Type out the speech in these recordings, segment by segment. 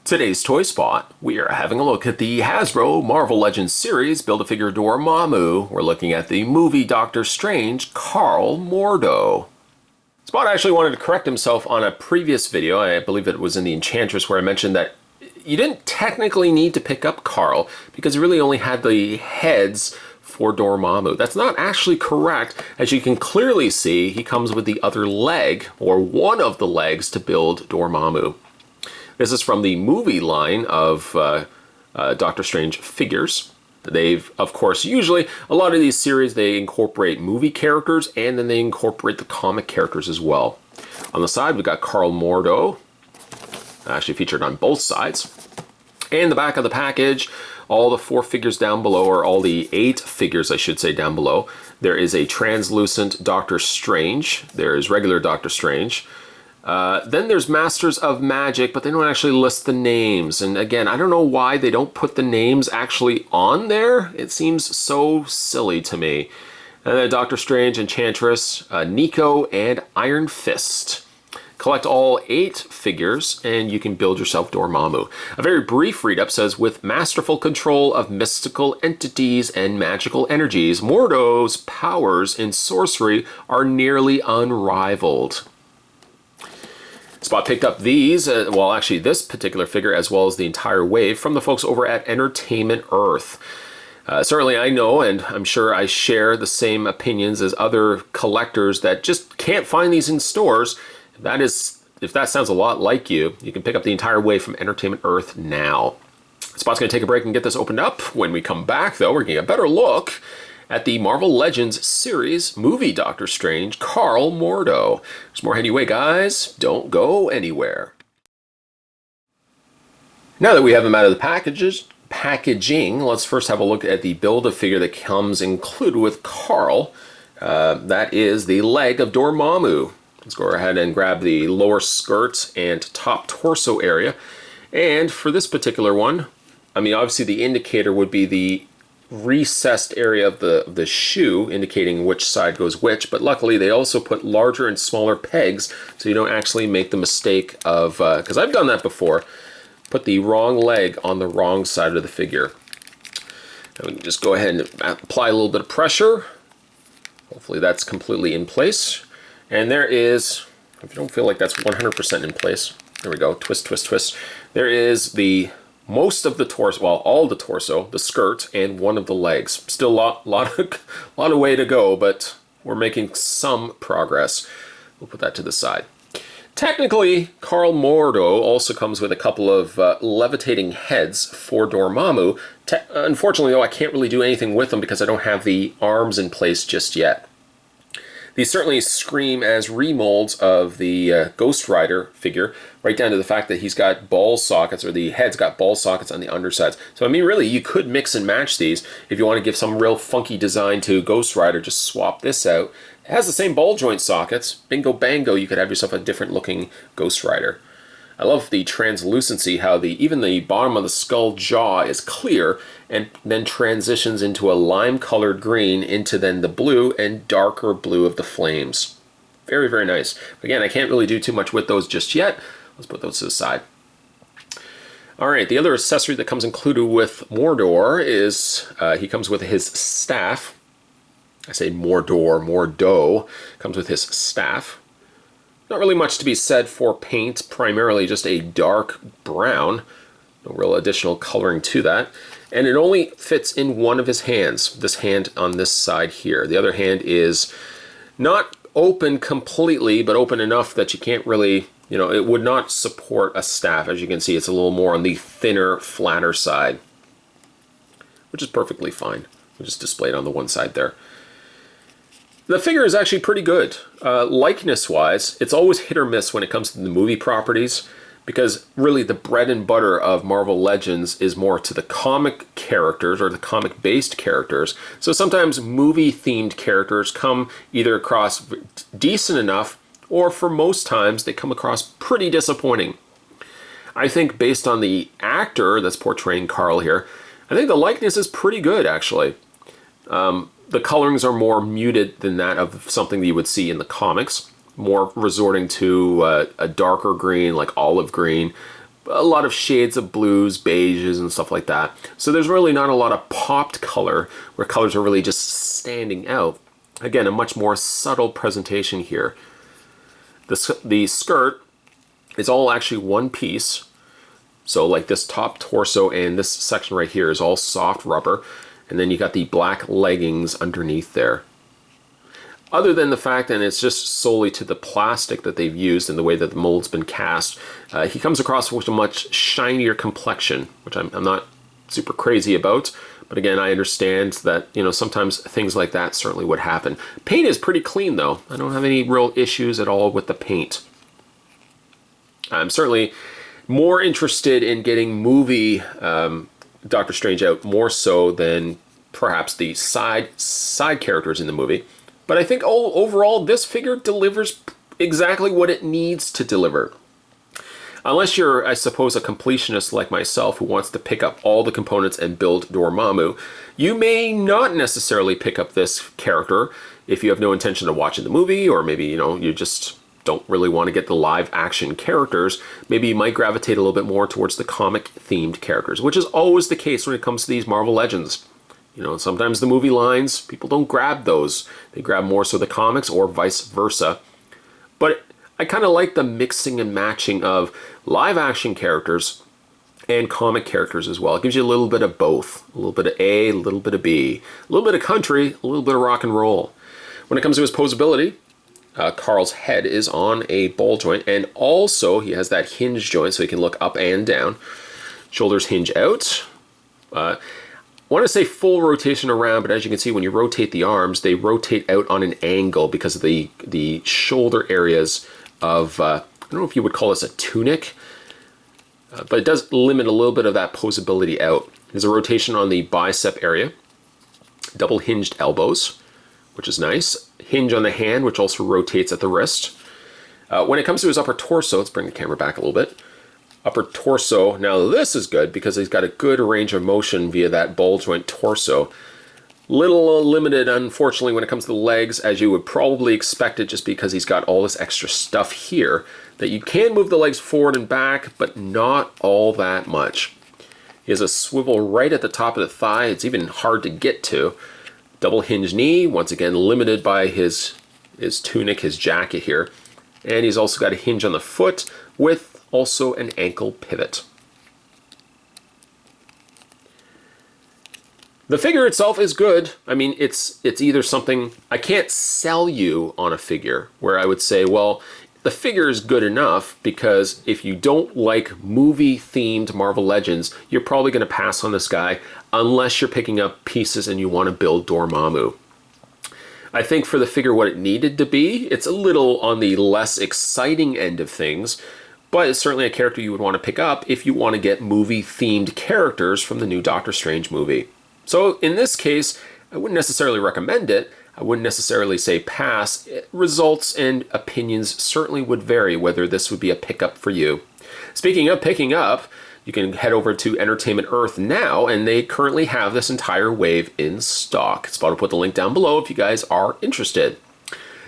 Today's Toy Spot, we are having a look at the Hasbro Marvel Legends series Build-A-Figure Dormammu. We're looking at the movie Doctor Strange, Karl Mordor. Spot actually wanted to correct himself on a previous video. I believe it was in the Enchantress where I mentioned that you didn't technically need to pick up Karl because he really only had the heads for Dormammu. That's not actually correct. As you can clearly see, he comes with the other leg, or one of the legs, to build Dormammu. This is from the movie line of Doctor Strange figures. They've, of course, usually, a lot of these series, they incorporate movie characters and then they incorporate the comic characters as well. On the side, we've got Karl Mordor, actually featured on both sides. And the back of the package, all the 4 figures down below, or all the 8 figures, I should say, down below. There is a translucent Doctor Strange. There is regular Doctor Strange. Then there's Masters of Magic, but they don't actually list the names. And again, I don't know why they don't put the names actually on there. It seems so silly to me. And then Doctor Strange, Enchantress, Nico, and Iron Fist. Collect all 8 figures, and you can build yourself Dormammu. A very brief read-up says, with masterful control of mystical entities and magical energies, Mordor's powers in sorcery are nearly unrivaled. Spot picked up these, well actually this particular figure as well as the entire wave from the folks over at Entertainment Earth. Certainly I know, and I'm sure I share the same opinions as other collectors that just can't find these in stores. If that sounds a lot like you, you can pick up the entire wave from Entertainment Earth now. Spot's going to take a break and get this opened up. When we come back though, we're going to get a better look at the Marvel Legends series movie Doctor Strange, Karl Mordor. There's more heading your way, guys. Don't go anywhere. Now that we have them out of the packaging, let's first have a look at the Build-A-Figure that comes included with Karl. That is the leg of Dormammu. Let's go ahead and grab the lower skirt and top torso area. And for this particular one, I mean, obviously the indicator would be the recessed area of the shoe, indicating which side goes which, but luckily they also put larger and smaller pegs so you don't actually make the mistake of, because I've done that before, put the wrong leg on the wrong side of the figure. And we can just go ahead and apply a little bit of pressure. Hopefully that's completely in place. And there is, if you don't feel like that's 100% in place, there we go, twist, twist, twist. There is the most of the torso, well, all the torso, the skirt, and one of the legs. Still a lot of way to go, but we're making some progress. We'll put that to the side. Technically, Karl Mordor also comes with a couple of levitating heads for Dormammu. Unfortunately, though, I can't really do anything with them because I don't have the arms in place just yet. These certainly scream as remolds of the Ghost Rider figure, right down to the fact that he's got ball sockets, or the head's got ball sockets on the undersides. So I mean, really, you could mix and match these. If you want to give some real funky design to Ghost Rider, just swap this out. It has the same ball joint sockets. Bingo bango, you could have yourself a different looking Ghost Rider. I love the translucency, how even the bottom of the skull jaw is clear and then transitions into a lime-colored green into then the blue and darker blue of the flames. Very, very nice. Again, I can't really do too much with those just yet. Let's put those to the side. All right, the other accessory that comes included with Mordor is he comes with his staff. I say Mordo, comes with his staff. Not really much to be said for paint, primarily just a dark brown. No real additional coloring to that. And it only fits in one of his hands, this hand on this side here. The other hand is not open completely, but open enough that you can't really, it would not support a staff. As you can see, it's a little more on the thinner, flatter side, which is perfectly fine. We'll just display it on the one side there. The figure is actually pretty good. Likeness-wise, it's always hit or miss when it comes to the movie properties, because really the bread and butter of Marvel Legends is more to the comic characters or the comic-based characters. So sometimes movie-themed characters come either across decent enough, or for most times they come across pretty disappointing. I think based on the actor that's portraying Karl here, I think the likeness is pretty good, actually. The colorings are more muted than that of something that you would see in the comics. more resorting to a darker green, like olive green. a lot of shades of blues, beiges, and stuff like that. So there's really not a lot of popped color, where colors are really just standing out. Again, a much more subtle presentation here. The skirt is all actually one piece. So like this top torso and this section right here is all soft rubber. And then you got the black leggings underneath there. Other than the fact, and it's just solely to the plastic that they've used and the way that the mold's been cast, he comes across with a much shinier complexion, which I'm not super crazy about. But again, I understand that, you know, sometimes things like that certainly would happen. Paint is pretty clean though. I don't have any real issues at all with the paint. I'm certainly more interested in getting movie Doctor Strange out more so than perhaps the side characters in the movie. But I think overall this figure delivers exactly what it needs to deliver. Unless you're, I suppose, a completionist like myself who wants to pick up all the components and build Dormammu, you may not necessarily pick up this character if you have no intention of watching the movie, or maybe, you know, you just don't really want to get the live action characters. Maybe you might gravitate a little bit more towards the comic themed characters, which is always the case when it comes to these Marvel Legends. You know, sometimes the movie lines, people don't grab those. They grab more so the comics or vice versa. But I kind of like the mixing and matching of live action characters and comic characters as well. It gives you a little bit of both. A little bit of A, a little bit of B. A little bit of country, a little bit of rock and roll. When it comes to his posability, Karl's head is on a ball joint, and also he has that hinge joint so he can look up and down. Shoulders hinge out. I want to say full rotation around, but as you can see, when you rotate the arms, they rotate out on an angle because of the shoulder areas of, I don't know if you would call this a tunic, but it does limit a little bit of that posability out. There's a rotation on the bicep area, double hinged elbows, which is nice. Hinge on the hand, which also rotates at the wrist. When it comes to his upper torso, let's bring the camera back a little bit. Upper torso, now this is good because he's got a good range of motion via that ball joint torso. Little limited, unfortunately, when it comes to the legs, as you would probably expect it, just because he's got all this extra stuff here, that you can move the legs forward and back, but not all that much. He has a swivel right at the top of the thigh. It's even hard to get to. Double hinge knee, once again limited by his tunic, his jacket here. And he's also got a hinge on the foot with also an ankle pivot. The figure itself is good. I mean, it's either something, I can't sell you on a figure where I would say, well, the figure is good enough, because if you don't like movie-themed Marvel Legends, you're probably going to pass on this guy unless you're picking up pieces and you want to build Dormammu. I think for the figure what it needed to be, it's a little on the less exciting end of things, but it's certainly a character you would want to pick up if you want to get movie-themed characters from the new Doctor Strange movie. So in this case, I wouldn't necessarily recommend it. I wouldn't necessarily say pass. Results and opinions certainly would vary whether this would be a pickup for you. Speaking of picking up, you can head over to Entertainment Earth now, and they currently have this entire wave in stock. Spot will put the link down below if you guys are interested.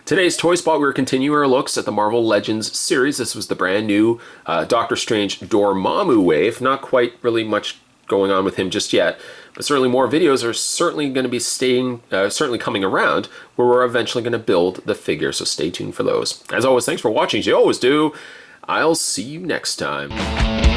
Today's Toy Spot, we're continuing our looks at the Marvel Legends series. This was the brand new Doctor Strange Dormammu wave. Not quite really much going on with him just yet, but certainly more videos are certainly going to be certainly coming around where we're eventually going to build the figure, so stay tuned for those. As always, thanks for watching, as you always do. I'll see you next time.